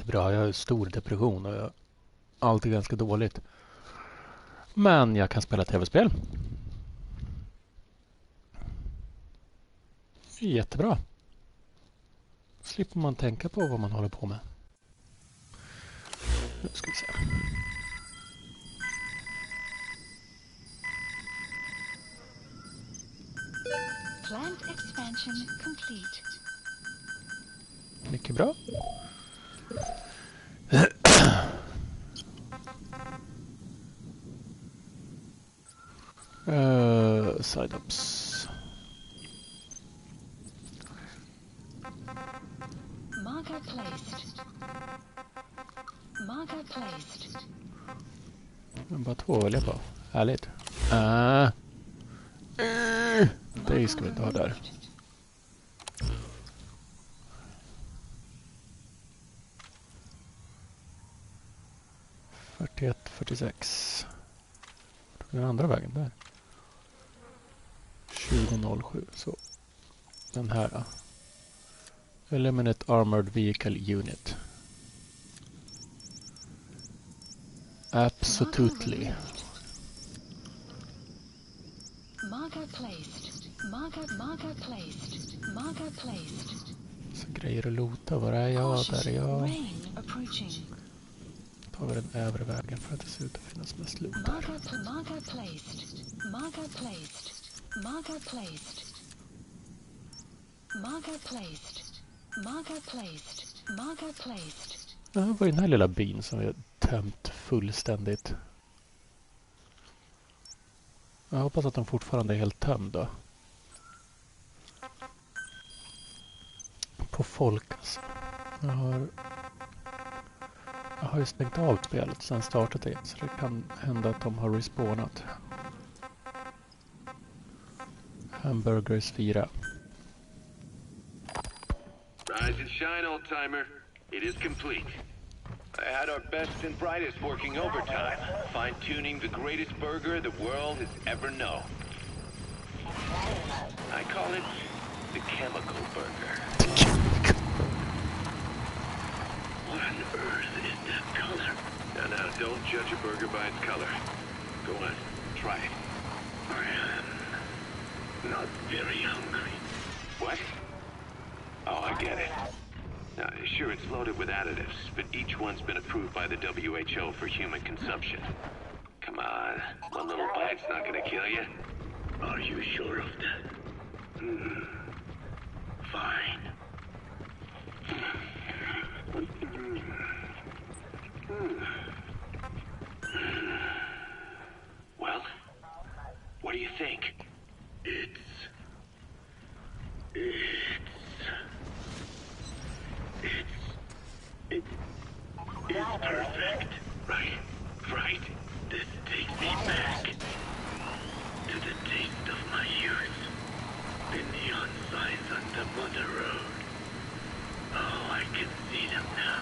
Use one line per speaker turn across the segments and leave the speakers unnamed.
bra. Jag har stor depression och jag allt är ganska dåligt. Men jag kan spela tv-spel. Jättebra. Slipper man tänka på vad man håller på med. Nu ska vi se.
Plant expansion complete.
Mycket bra. Side-ups.
Marker placed. Marker placed.
Bara 2 vill jag på. Härligt. Det ska vi inte ha där. ...41, 46. Den andra vägen där. 2007. Så. Den här då. Eliminate Armored Vehicle Unit. Absolutely.
Marker placed. Marker placed. Marker placed.
Så grejer att lota. Var är jag? Där är jag.
Rain approaching.
Tar vi den övre vägen för att det ser ut att finnas mest loot där.
Marker placed. Marker placed. Marker placed. Marker placed. Marker placed. Marker placed.
Ja, det var ju den här lilla byn som vi har tömt fullständigt. Jag hoppas att den fortfarande är helt tömd då. På folk alltså. Jag har ju stängt av spelet sedan startat det. Så det kan hända att de har respawnat. Hamburgers 4.
Rise and shine, old-timer. It is complete. I had our best and brightest working overtime, fine-tuning the greatest burger the world has ever known. I call it the chemical burger. What on earth is that color? Now, don't judge a burger by its color. Go on, try it. I am not very hungry. What? Oh, I get it. Now, sure, it's loaded with additives, but each one's been approved by the WHO for human consumption. Come on, one little bite's not gonna kill you. Are you sure of that? Fine. Well, what do you think? It's perfect. Right? This takes me back to the taste of my youth. The neon signs on the Mother Road. Oh, I can see them now.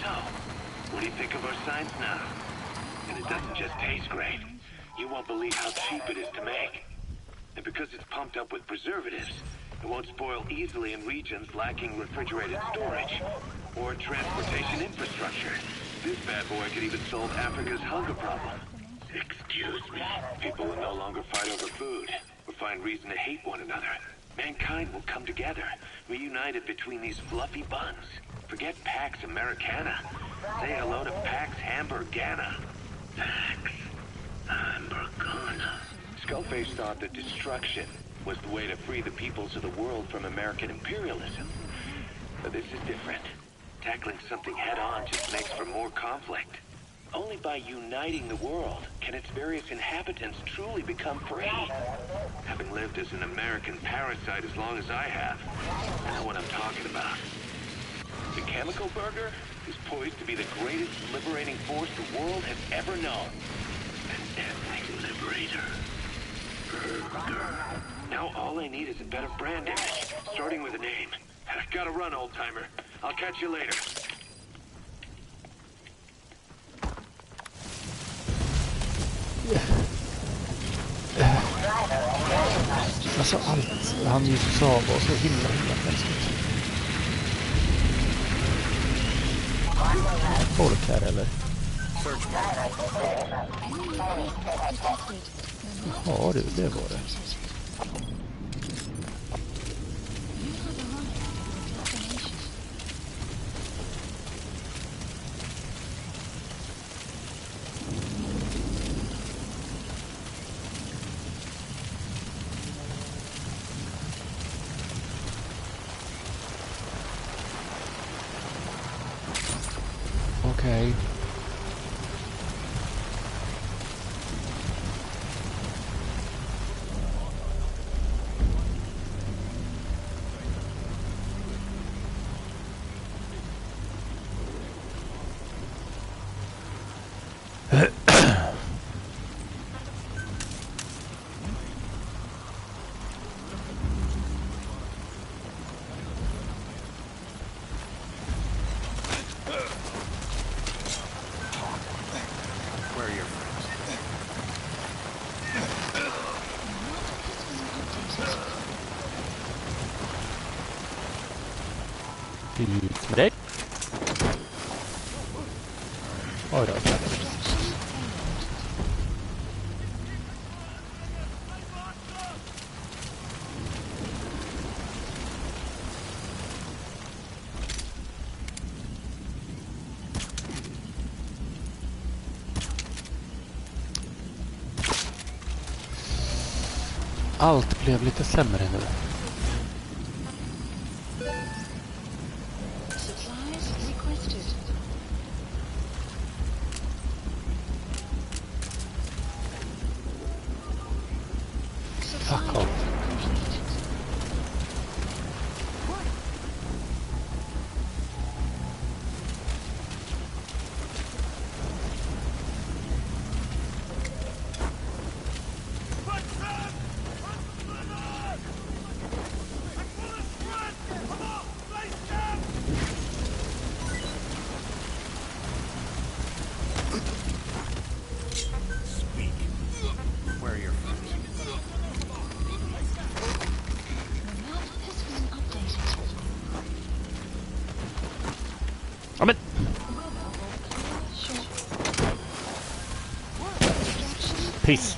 So, what do you think of our signs now? And it doesn't just taste great. You won't believe how cheap it is to make. And because it's pumped up with preservatives, it won't spoil easily in regions lacking refrigerated storage or transportation infrastructure. This bad boy could even solve Africa's hunger problem. Excuse me. People will no longer fight over food or find reason to hate one another. Mankind will come together, reunited between these fluffy buns. Forget Pax Americana. Say hello to Pax Hamburgana. Pax Hamburgana. Skullface thought that destruction was the way to free the peoples of the world from American imperialism. But this is different. Tackling something head-on just makes for more conflict. Only by uniting the world can its various inhabitants truly become free. Having lived as an American parasite as long as I have, I know what I'm talking about. The chemical burger is poised to be the greatest liberating force the world has ever known. An ethnic liberator. Burger. Now all I need is a better brand image, starting with a name. I gotta run, old-timer. I'll catch you later.
Alltså allt han just sa var så himla mänskligt. folk här eller? Ja du, det var det. Okej.
Where are your friends?
Ut med dig. Oj då. Allt blev lite sämre nu.
Supplies requested.
Fuck off.
Where are your friends?
The map has been updated.
Ja men! Piss!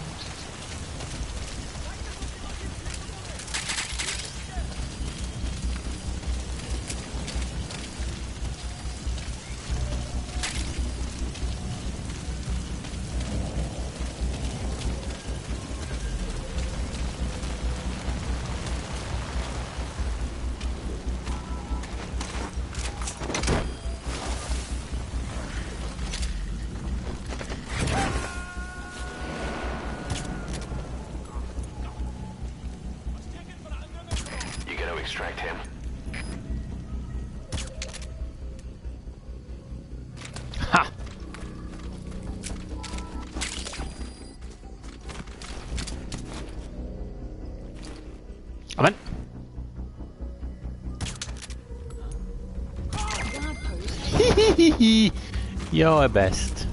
You gonna extract him?
Ha! Ja men!
Guard post.
Hihihi! Jag är bäst.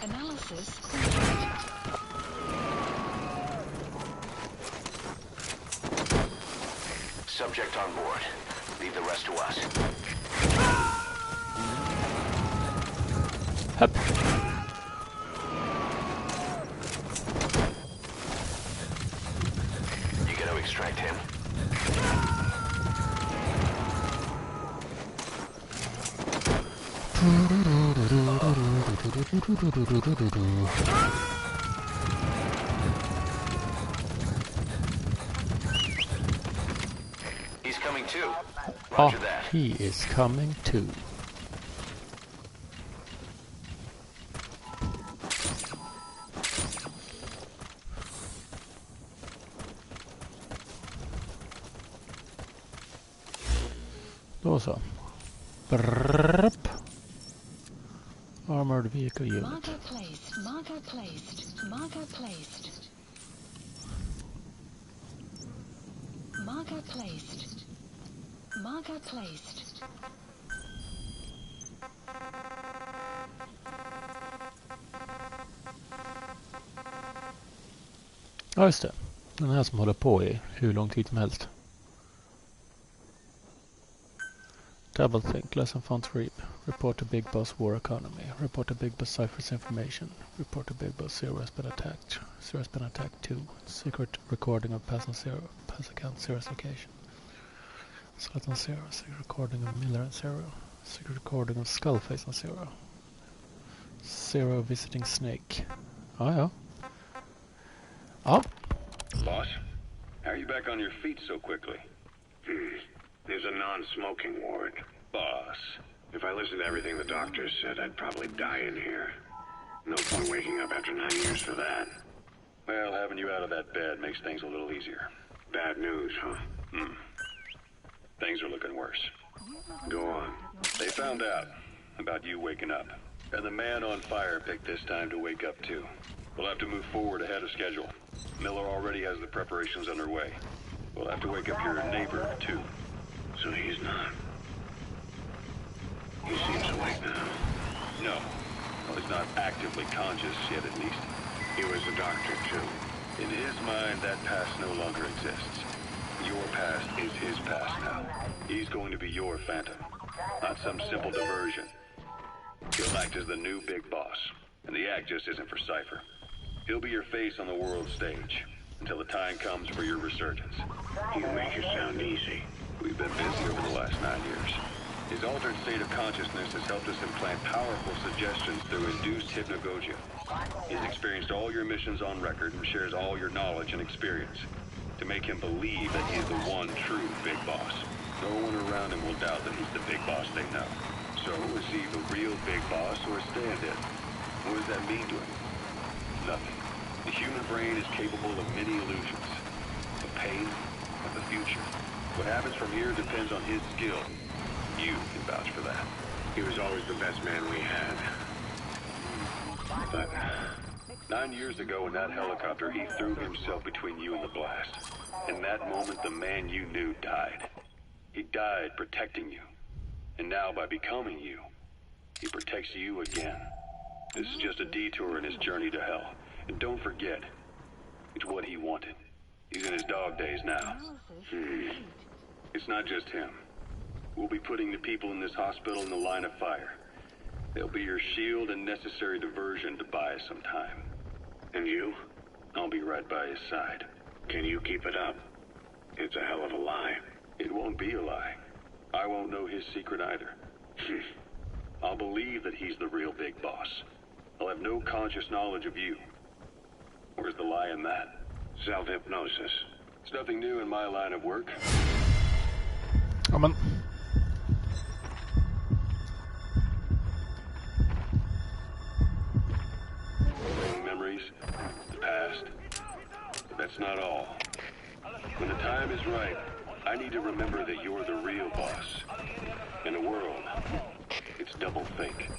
Analysis complete.
Subject on board. Leave the rest to us.
Hopp!
You gonna extract him? He's coming too.
Oh,
Roger that.
he is coming too. Då så. Brrrp. Armored vehicle unit.
Marker placed. Marker placed. Marker placed. Marker placed. Marker placed.
Ja, just det. Den här som håller på i hur lång tid som helst. Double think, lesson found 3. Report to Big Boss war economy. Report to Big Boss ciphers information. Report to Big Boss Zero has been attacked. Zero has been attacked too. Secret recording of pass account Zero's location. Slot on Zero. Secret recording of Miller and Zero. Secret recording of Skullface on Zero. Zero visiting Snake. Ah, ja. Ja.
Boss, how are you back on your feet so quickly?
There's a non-smoking ward.
Boss.
If I listened to everything the doctors said, I'd probably die in here. No point waking up after 9 years for that.
Well, having you out of that bed makes things a little easier.
Bad news, huh?
Things are looking worse.
Go on.
They found out about you waking up. And the man on fire picked this time to wake up too. We'll have to move forward ahead of schedule. Miller already has the preparations underway. We'll have to wake up your neighbor too.
So he's not. He seems awake now.
No. Well, he's not actively conscious yet, at least.
He was a doctor, too.
In his mind, that past no longer exists. Your past is his past now. He's going to be your phantom, not some simple diversion. He'll act as the new big boss, and the act just isn't for Cypher. He'll be your face on the world stage, until the time comes for your resurgence.
You make it sound easy.
We've been busy over the last 9 years. His altered state of consciousness has helped us implant powerful suggestions through induced hypnagogia. He's experienced all your missions on record and shares all your knowledge and experience to make him believe that he is the one true big boss. No one around him will doubt that he's the big boss they know. So, is he the real big boss or a stand-in? What does that mean to him? Nothing. The human brain is capable of many illusions. The pain of the future. What happens from here depends on his skill. You can vouch for that.
He was always the best man we had. But
9 years ago in that helicopter, he threw himself between you and the blast. In that moment, the man you knew died. He died protecting you. And now, by becoming you, he protects you again. This is just a detour in his journey to hell. And don't forget, it's what he wanted. He's in his dog days now. It's not just him. We'll be putting the people in this hospital in the line of fire. They'll be your shield and necessary diversion to buy us some time.
And you?
I'll be right by his side.
Can you keep it up? It's a hell of a lie.
It won't be a lie. I won't know his secret either. I'll believe that he's the real big boss. I'll have no conscious knowledge of you. Where's the lie in that?
Self-hypnosis.
It's nothing new in my line of work.
Ja, men...
Memories, the past. But that's not all. When the time is right, I need to remember that you're the real boss. In a world, it's double think.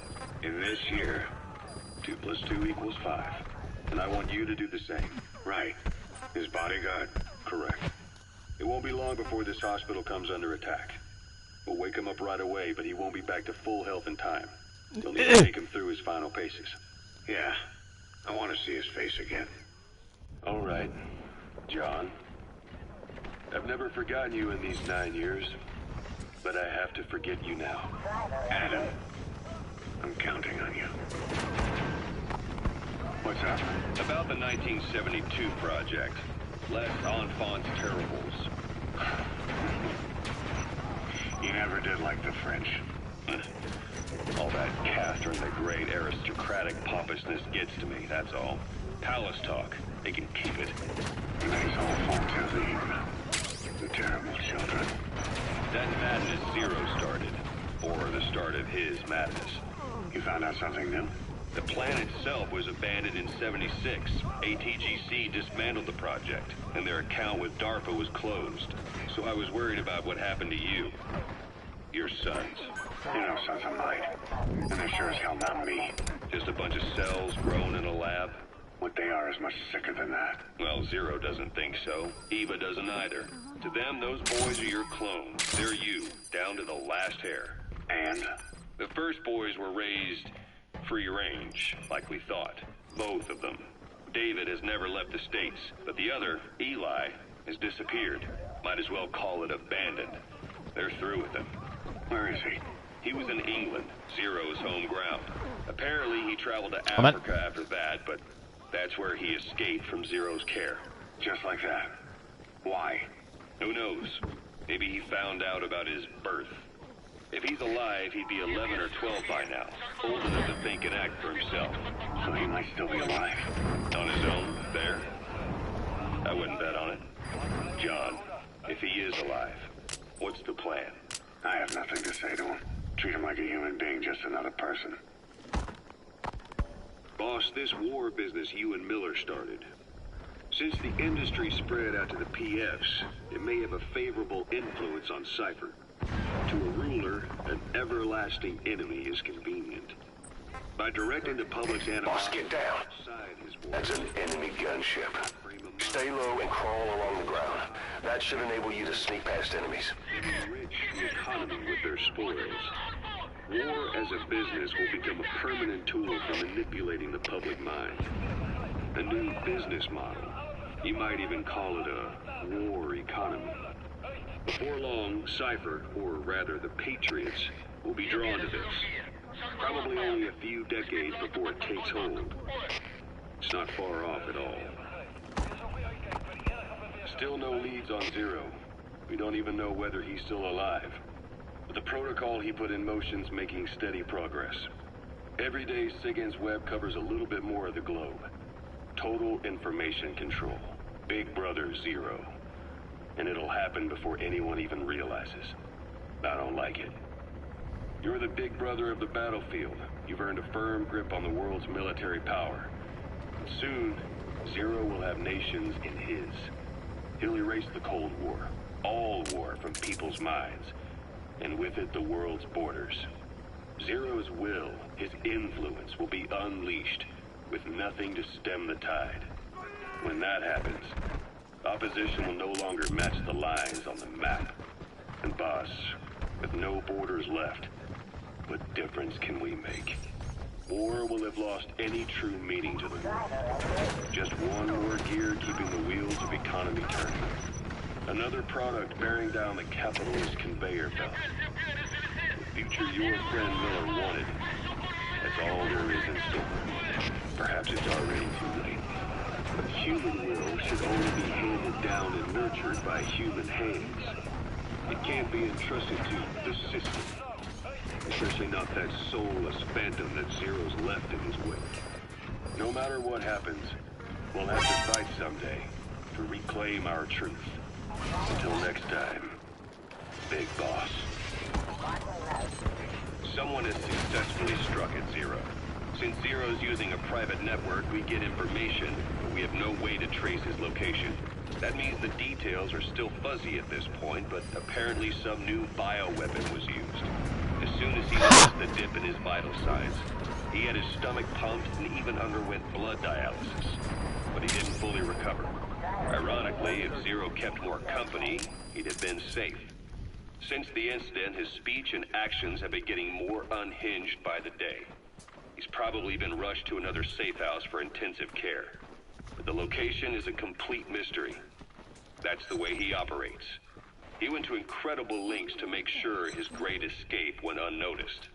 In this year,
2 + 2 = 5. And I want you to do the same.
right. His bodyguard.
Correct. It won't be long before this hospital comes under attack. We'll wake him up right away, but he won't be back to full health in time. You'll need to take him through his final paces.
Yeah. I want to see his face again.
All right, John. I've never forgotten you in these 9 years, but I have to forget you now.
Adam, I'm counting on you. What's up?
About the 1972 project. Les Enfants Terribles.
You never did like the French.
All that Catherine the Great aristocratic pompousness gets to me, that's all. Palace talk. They can keep it.
Les enfants terribles. The terrible children.
That madness Zero started. Or the start of his madness.
You found out something new?
The plan itself was abandoned in '76. ATGC dismantled the project, and their account with DARPA was closed. So I was worried about what happened to you. Your sons.
You know sons of mine. And they're sure as hell not me.
Just a bunch of cells grown in a lab?
What they are is much sicker than that.
Well, Zero doesn't think so. Eva doesn't either. To them, those boys are your clones. They're you, down to the last hair.
And?
The first boys were raised free range, like we thought. Both of them. David has never left the States, but the other, Eli, has disappeared. Might as well call it abandoned. They're through with him. Where is he? He was in England, Zero's home ground. Apparently he traveled to Africa after that, but that's where he escaped from Zero's care.
Just like that. Why?
Who knows? Maybe he found out about his birth. If he's alive, he'd be 11 or 12 by now, old enough to think and act for himself.
So he might still be alive.
On his own, there? I wouldn't bet on it. John, if he is alive, what's the plan?
I have nothing to say to him. Treat him like a human being, just another person.
Boss, this war business you and Miller started. Since the industry spread out to the PFs, it may have a favorable influence on Cypher. To a ruler, an everlasting enemy is convenient. By directing the public's
Boss, get down. That's an enemy gunship. Stay low and crawl along the ground. That should enable you to sneak past enemies.
Enrich the economy with their spoils. War as a business will become a permanent tool for manipulating the public mind. A new business model. You might even call it a war economy. Before long, Cypher, or rather the Patriots, will be drawn to this. Probably only a few decades before it takes hold. It's not far off at all. Still no leads on Zero. We don't even know whether he's still alive. But the protocol he put in motion's making steady progress. Every day, SIGINT's web covers a little bit more of the globe. Total information control. Big Brother Zero. And it'll happen before anyone even realizes. I don't like it. You're the big brother of the battlefield. You've earned a firm grip on the world's military power. And soon, Zero will have nations in his. He'll erase the Cold War, all war from people's minds, and with it the world's borders. Zero's will, his influence, will be unleashed, with nothing to stem the tide. When that happens, opposition will no longer match the lines on the map. And boss, with no borders left, what difference can we make? War will have lost any true meaning to the world. Just one more gear keeping the wheels of economy turning. Another product bearing down the capitalist conveyor belt. The future your friend Miller wanted. That's all there is in store. Perhaps it's already too late. Human will should only be handed down and nurtured by human hands. It can't be entrusted to the system. Especially not that soulless phantom that Zero's left in his wake. No matter what happens, we'll have to fight someday to reclaim our truth. Until next time, Big Boss. Someone has successfully struck at Zero. Since Zero's using a private network, we get information, but we have no way to trace his location. That means the details are still fuzzy at this point, but apparently some new bioweapon was used. As soon as he noticed the dip in his vital signs, he had his stomach pumped and even underwent blood dialysis. But he didn't fully recover. Ironically, if Zero kept more company, he'd have been safe. Since the incident, his speech and actions have been getting more unhinged by the day. He's probably been rushed to another safe house for intensive care. But the location is a complete mystery. That's the way he operates. He went to incredible lengths to make sure his great escape went unnoticed.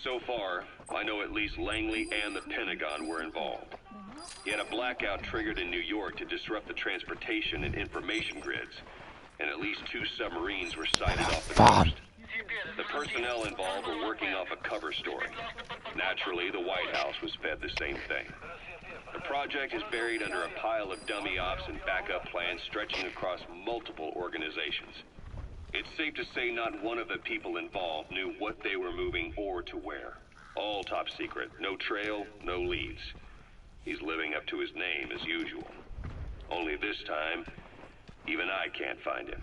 So far, I know at least Langley and the Pentagon were involved. He had a blackout triggered in New York to disrupt the transportation and information grids, and at least 2 submarines were sighted off the coast. The personnel involved were working off a cover story. Naturally, the White House was fed the same thing. The project is buried under a pile of dummy ops and backup plans stretching across multiple organizations. It's safe to say not one of the people involved knew what they were moving or to where. All top secret, no trail, no leads. He's living up to his name as usual. Only this time, even I can't find him.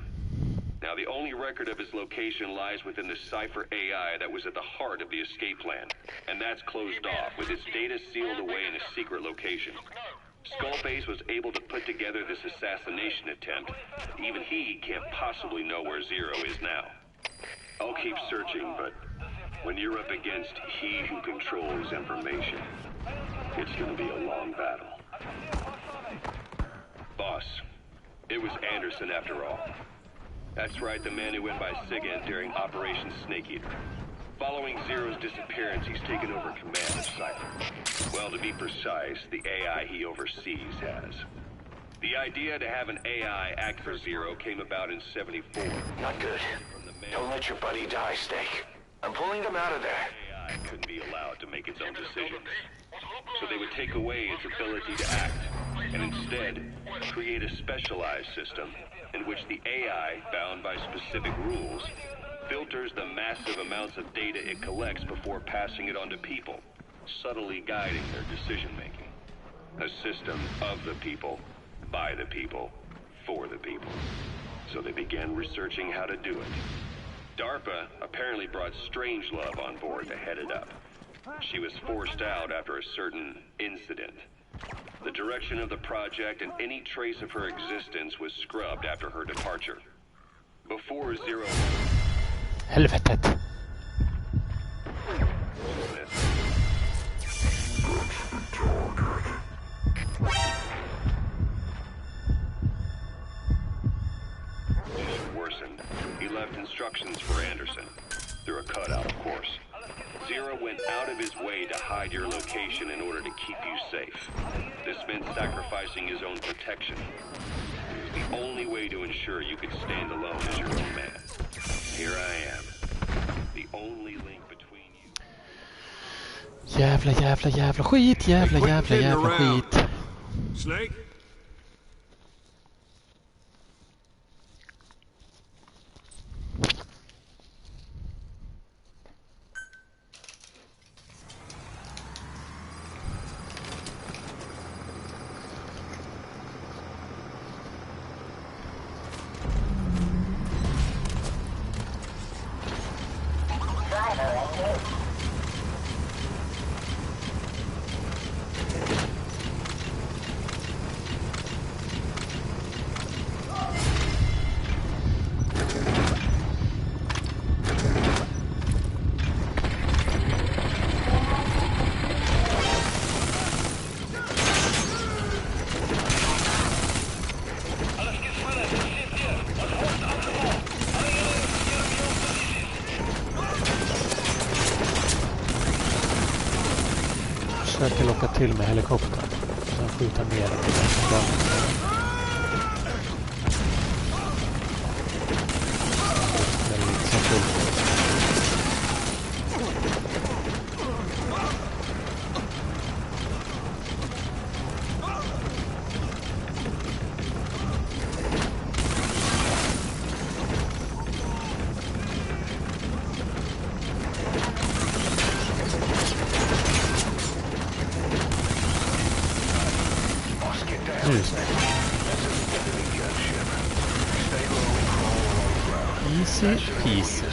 Now, the only record of his location lies within the Cypher AI that was at the heart of the escape plan. And that's closed off, with its data sealed away in a secret location. Skullface was able to put together this assassination attempt. Even he can't possibly know where Zero is now. I'll keep searching, but when you're up against he who controls information, it's gonna be a long battle. boss. It was Anderson after all. That's right, the man who went by SIGINT during Operation Snake Eater. Following Zero's disappearance, he's taken over command of Cypher. Well, to be precise, the AI he oversees has. The idea to have an AI act for Zero came about in '74.
Not good. Don't let your buddy die, Snake. I'm pulling them out of there.
AI couldn't be allowed to make its own decisions. So they would take away its ability to act, and instead create a specialized system in which the AI, bound by specific rules, filters the massive amounts of data it collects before passing it on to people, subtly guiding their decision-making. A system of the people, by the people, for the people. So they began researching how to do it. DARPA apparently brought Strangelove on board to head it up. She was forced out after a certain incident. The direction of the project and any trace of her existence was scrubbed after her departure. Before Zero...
Helvetet.
Worsened, he left instructions for Anderson. Through a cutout, of course. Zero went out of his way to hide your location in order to keep you safe. This meant sacrificing his own protection. It was the only way to ensure you could stand alone as your own man. Here I am. The only link between you.
Jävla skit, jävla skit.
Snake?
Försöker locka till med helikoptern. Sen skjuta ner den. Easy peasy.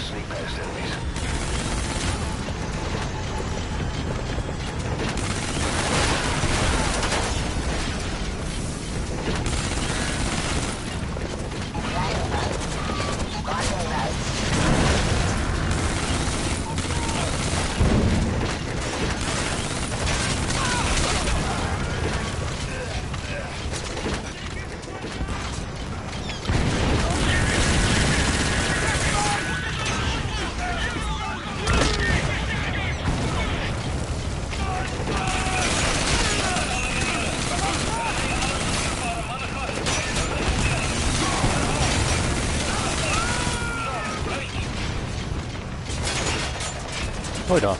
Oj då.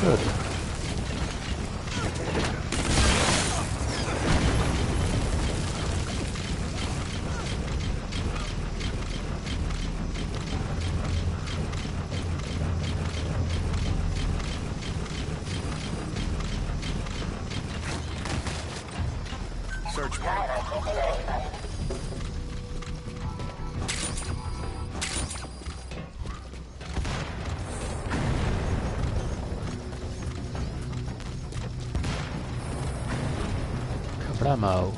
Good.
Search me.
Bramo.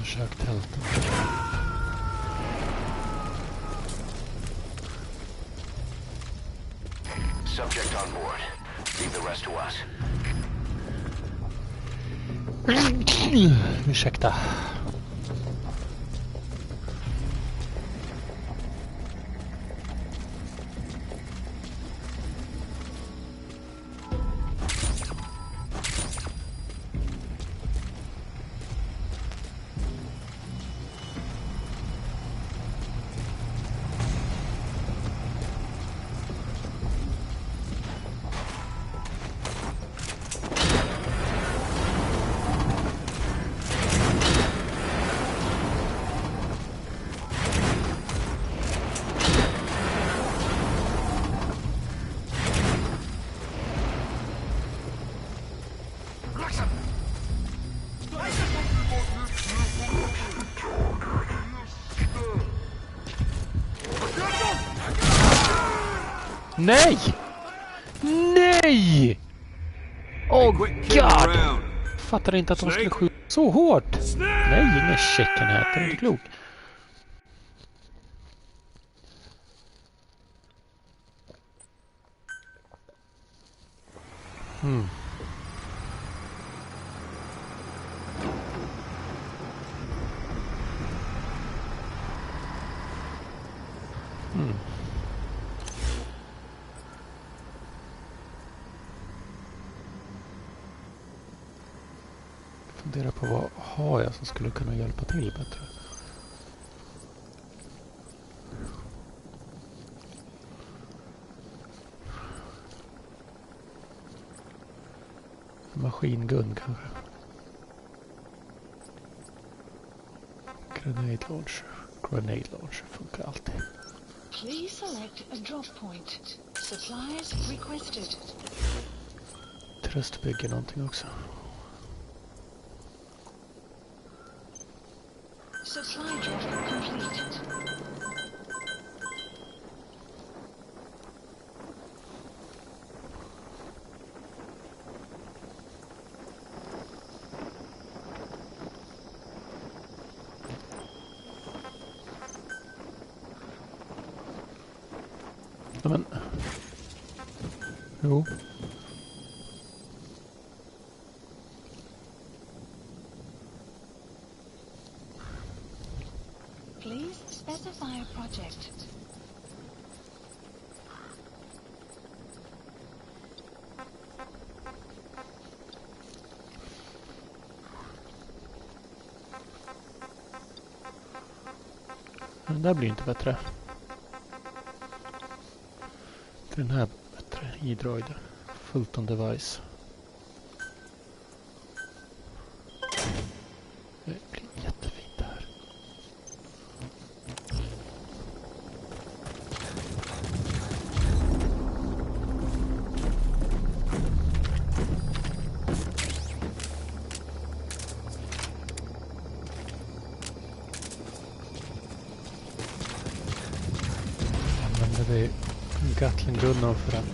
Försök tälten.
Subject on board. Leave the rest to us.
Ursäkta. Nej! Nej! Oh god! Fattar inte att de skulle skjuta så hårt. Nej, ingen checken här. Det är inte klok. Fundera på vad har jag som skulle kunna hjälpa till bättre. Maskingun kanske. Grenade launcher. Grenade launcher funkar alltid.
Please select a drop point. Supplies requested.
Tröstbygger någonting också.
Supply drop completed.
Men... Jo.
Please specify a project.
Den där blir inte bättre. Den här bättre. E-droid. Fulton device. Det blir jättefint det här. Använder vi gatling-gunnar för att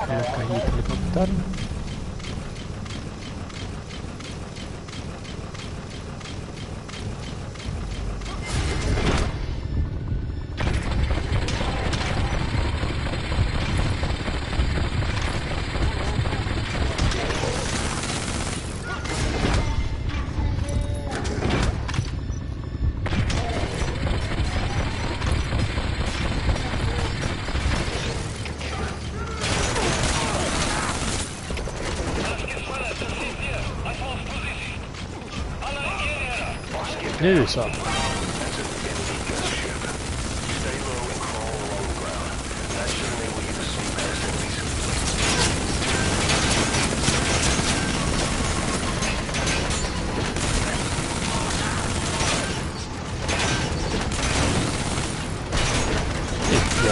locka hit helikoptern. Nu så. Jag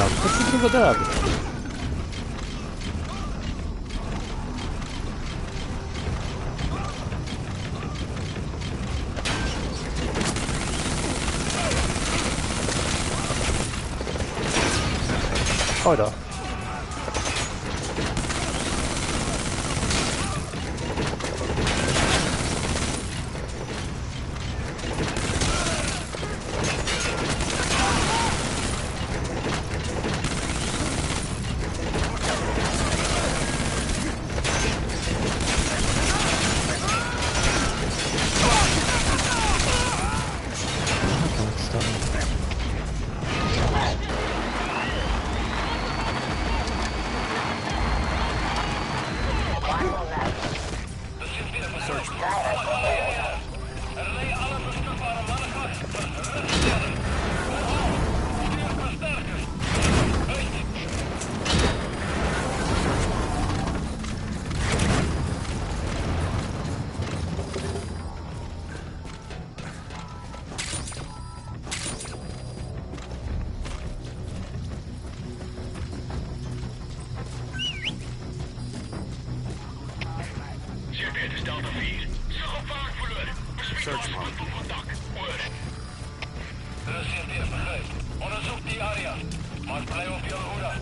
trodde det var där. Oj då.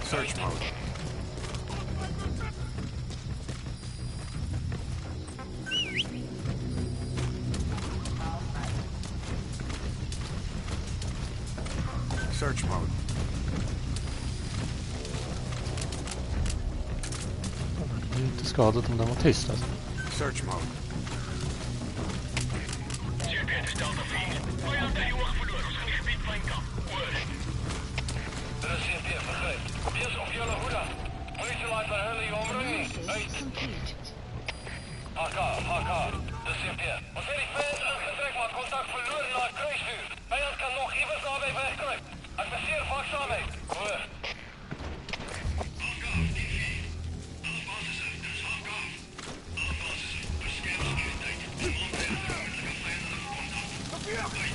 Search mode. Search mode.
Det är inte skadat om den var tyst alltså.
Search mode.
Complete.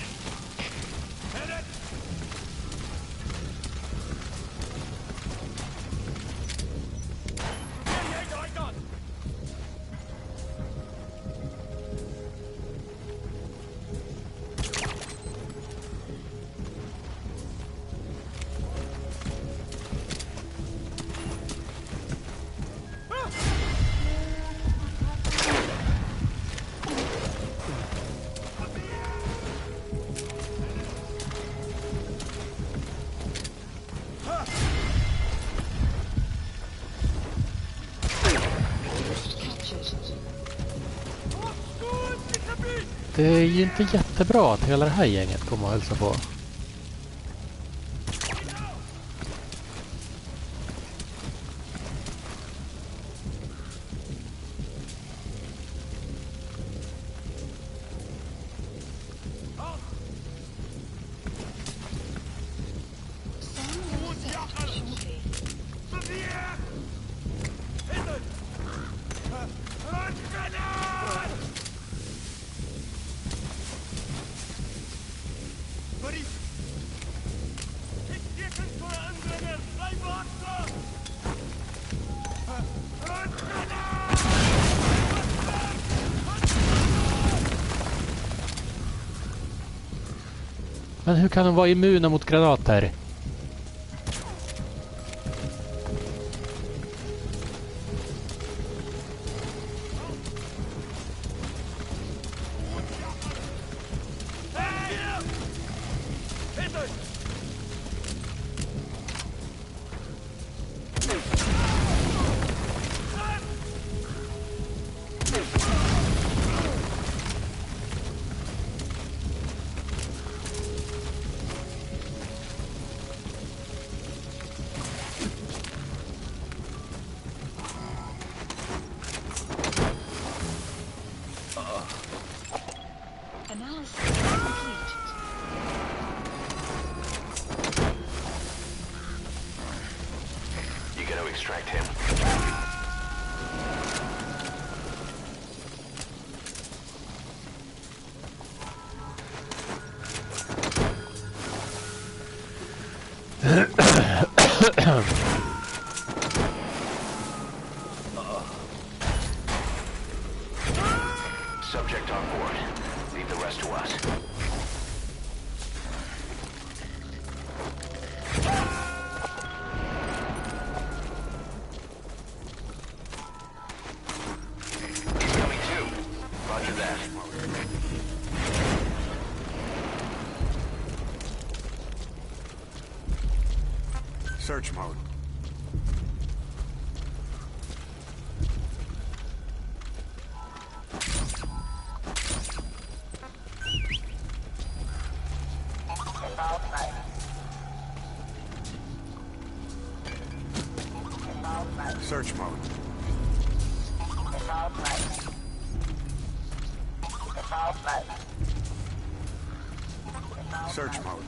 Det är ju inte jättebra att hela det här gänget kommer att hälsa på. Men hur kan de vara immuna mot granater?
Analysis complete.
You gotta extract him. Subject on board. Leave the rest to us. He's coming too. Roger that.
Search mode. Search mode. Search mode.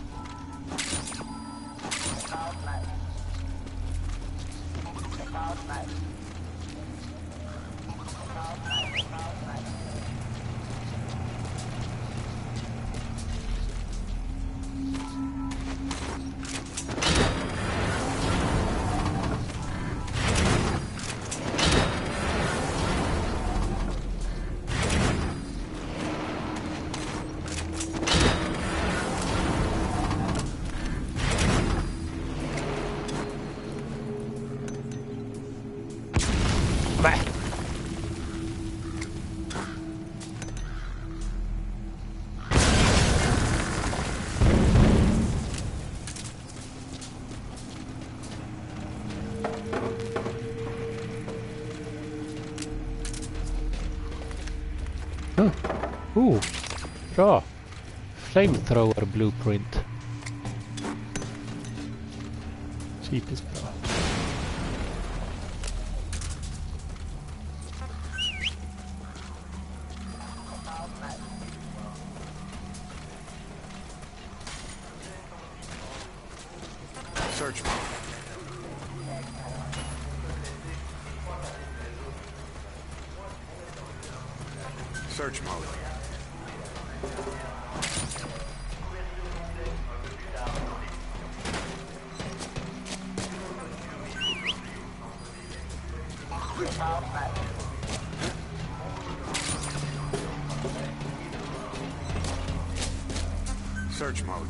Bra! Flamethrower blueprint. Typiskt bra.
Search mode. Search mode. Search mode.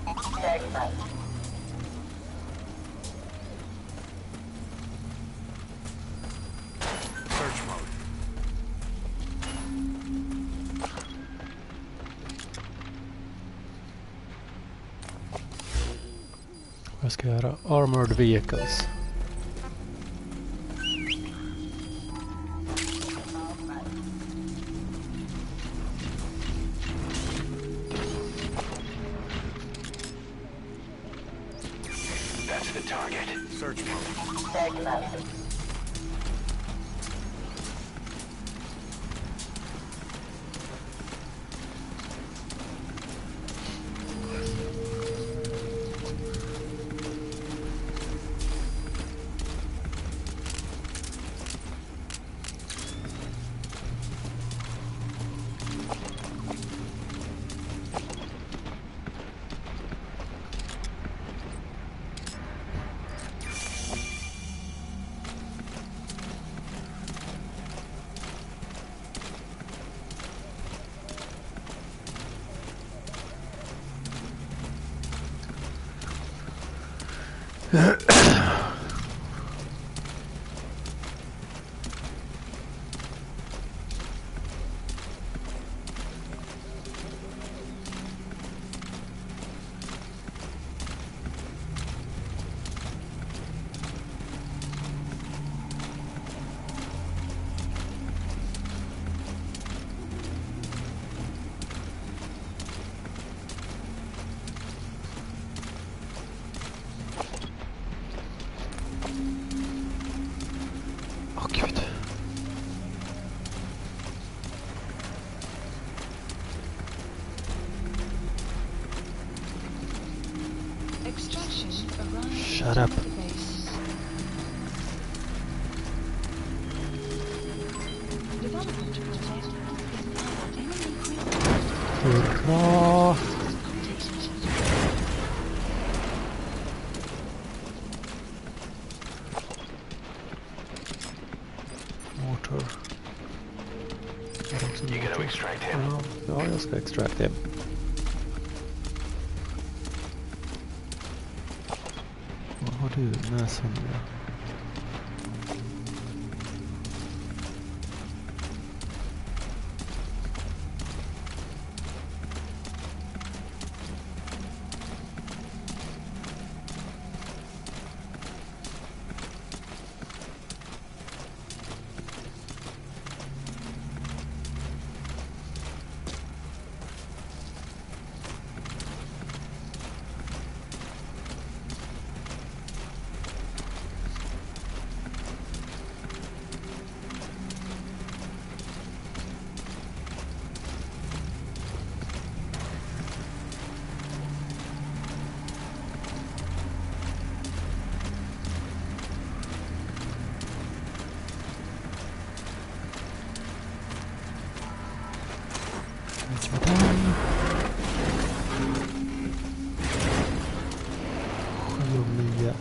Search mode.
Vad ska jag göra? Armored vehicles.
That's the target.
Search mode.
Åh gud.
Extraction arrived
Shut up.
at the base. Development project is now enemy critical.
Hurra! Motor.
You gotta extract him.
Ja, jag ska extract him. Vad har du? Näsan nu?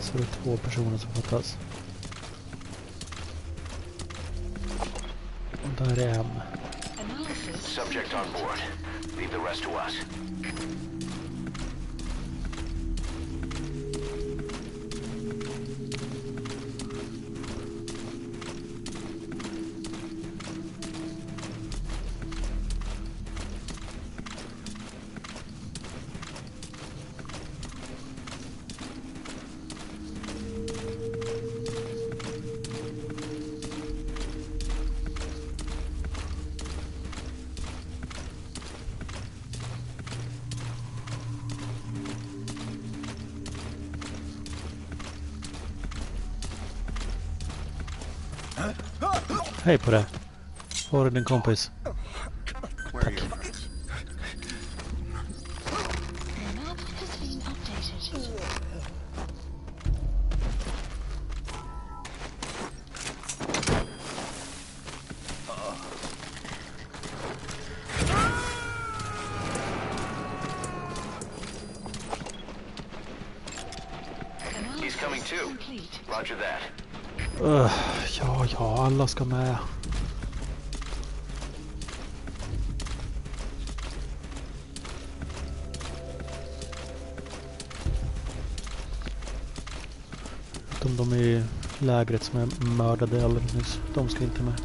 Så det är 2 personer som fattas. Och där är M.
Subject on board. Leave the rest to us.
Hej på det. Var är din kompis?
Where are your friends?
The map has been updated.
He's coming too.
Complete.
Roger that.
Ja, alla ska med. De i lägret som är mördade alldeles nyss. De ska inte med.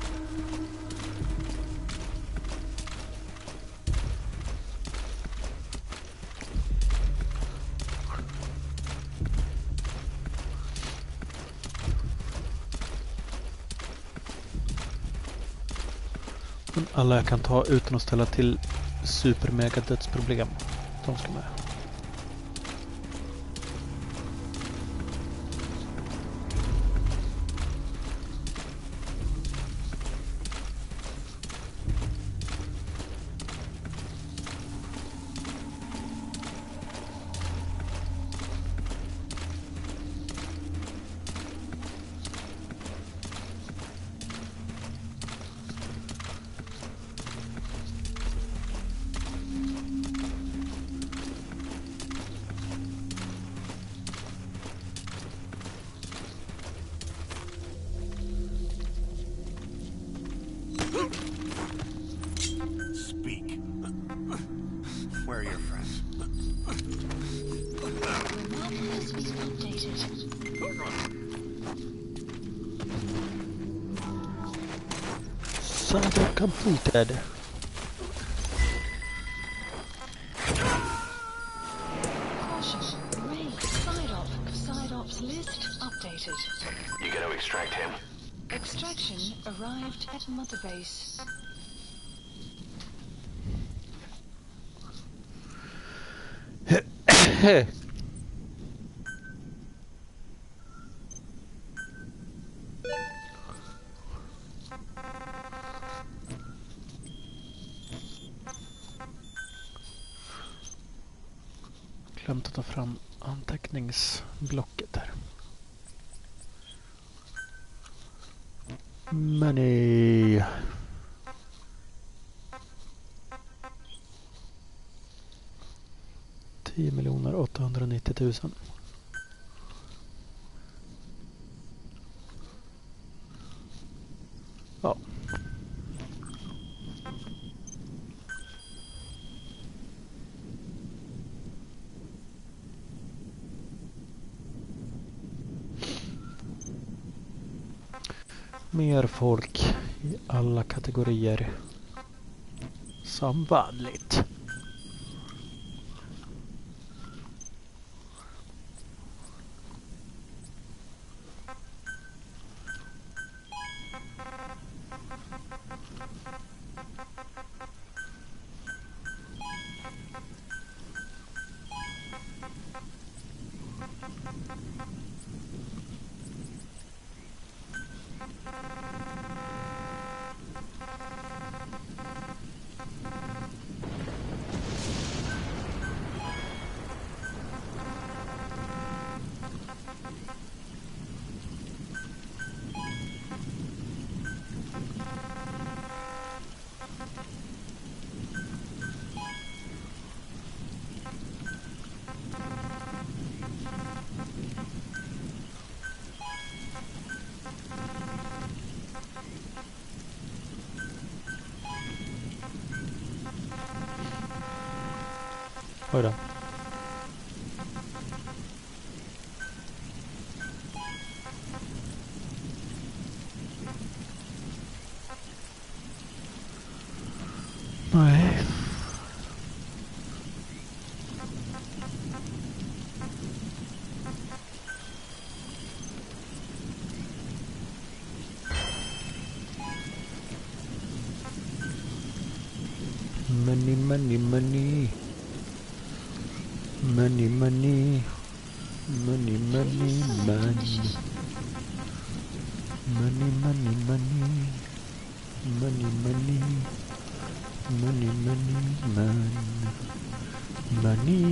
Men alla jag kan ta utan att ställa till supermega dödsproblem. De ska med.
Speak. Where are your friends?
The map has been updated.
Saga completed.
Caution. Raid. Side ops list updated.
You gonna extract him?
Extraction arrived at Mother Base. Glömt att ta fram anteckningsblocket här. Money. 10.890.000. Ja. Mer folk i alla kategorier. Som vanligt. Oj då. Nej. Money, money, money. Money, money. Money, money, money. Money, money, money.
Money, money. Money, money, man. Money.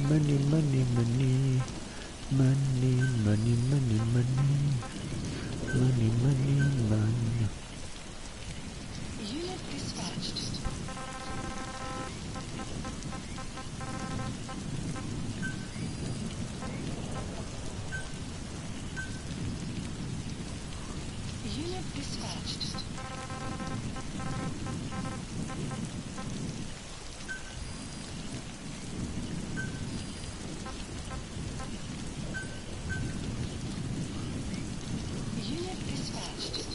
Money, money, money. Money, money, money, money. Money, money, money.
Unit dispatched. Unit dispatched. Unit dispatched.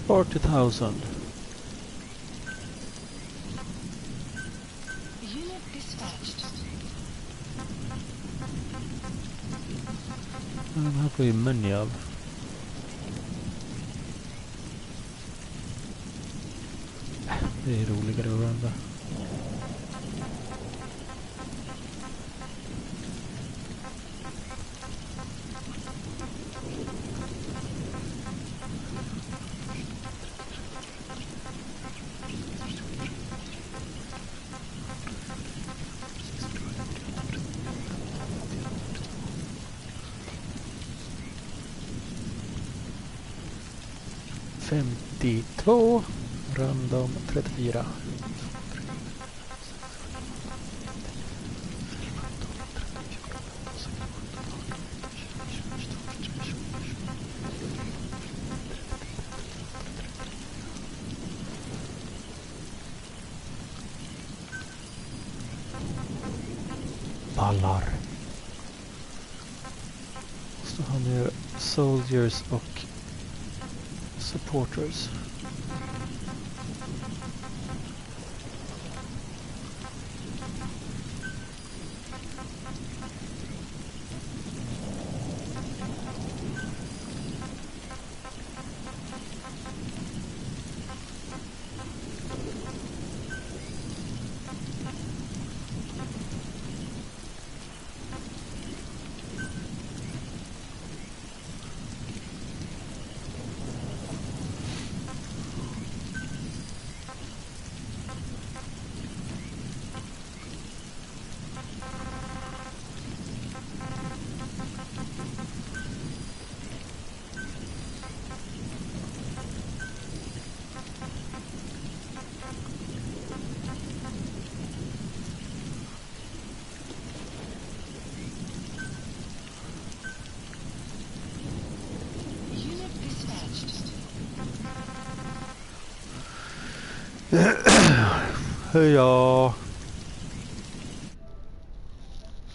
40,000.
Unit dispatched.
De här får ju money av. Det är roligare att runda. $52, random 34. Ballar. Så har ni soldiers och supporters. Ja.